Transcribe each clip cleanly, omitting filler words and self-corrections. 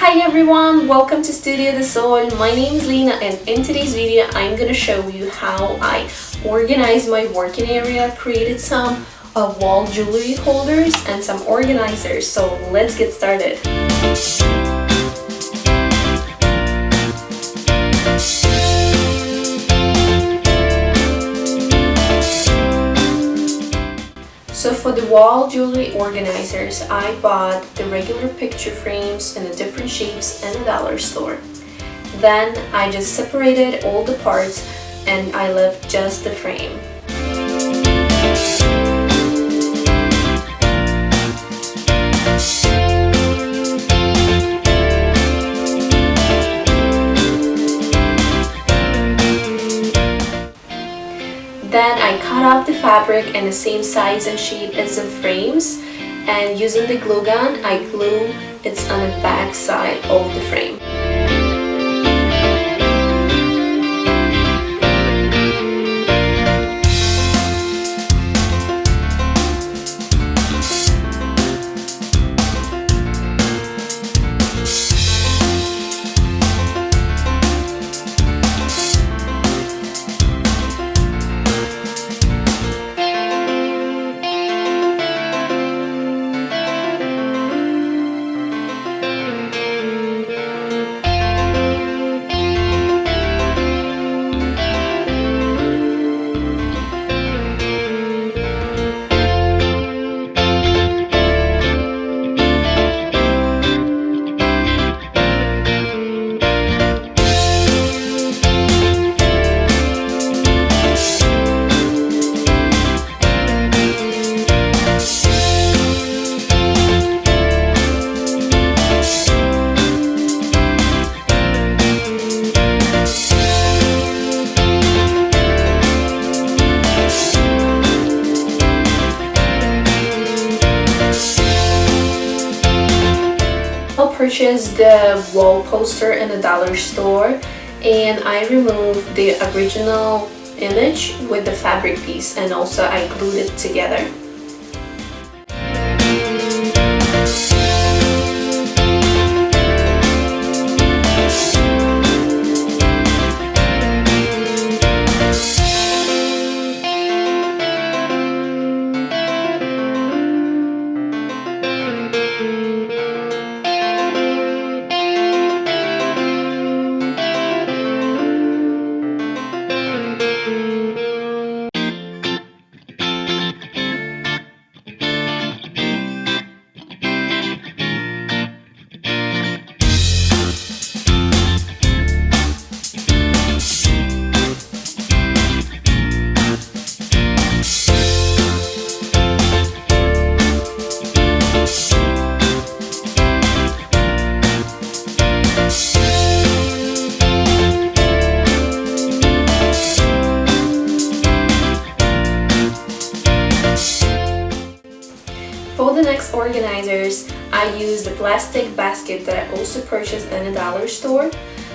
Hi everyone, welcome to Studio de Sol. My name is Lena and in today's video I'm gonna show you how I organize my working area, created some wall jewelry holders and some organizers. So let's get started. So for the wall jewelry organizers, I bought the regular picture frames in the different shapes in the dollar store. Then I just separated all the parts and I left just the frame. Then I cut out the fabric in the same size and shape as the frames, and using the glue gun I glue it on the back side of the frame. Purchased the wall poster in the dollar store and I removed the original image with the fabric piece and also I glued it together. For the next organizers, I used the plastic basket that I also purchased in the dollar store.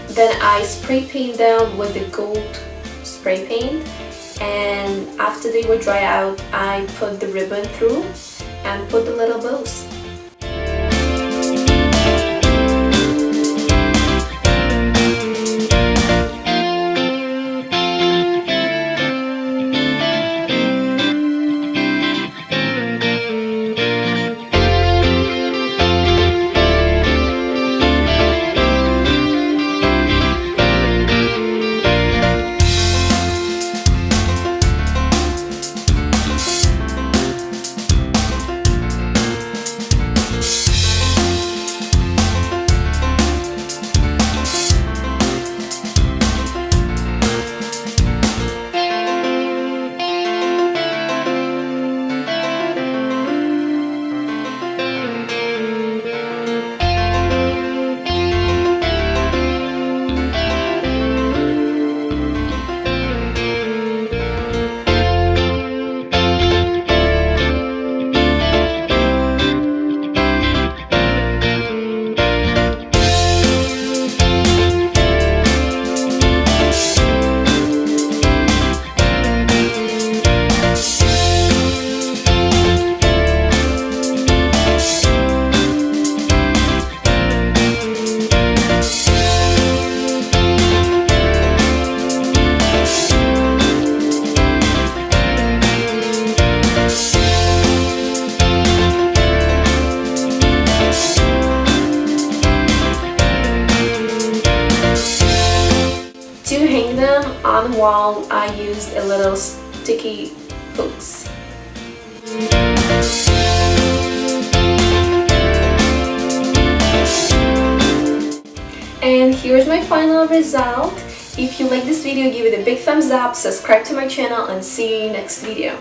Then I spray paint them with the gold spray paint, and after they were dry out, I put the ribbon through and put the little bows. hang them on the wall, I used a little sticky hooks. And here's my final result. If you like this video, give it a big thumbs up, subscribe to my channel, and see you in the next video.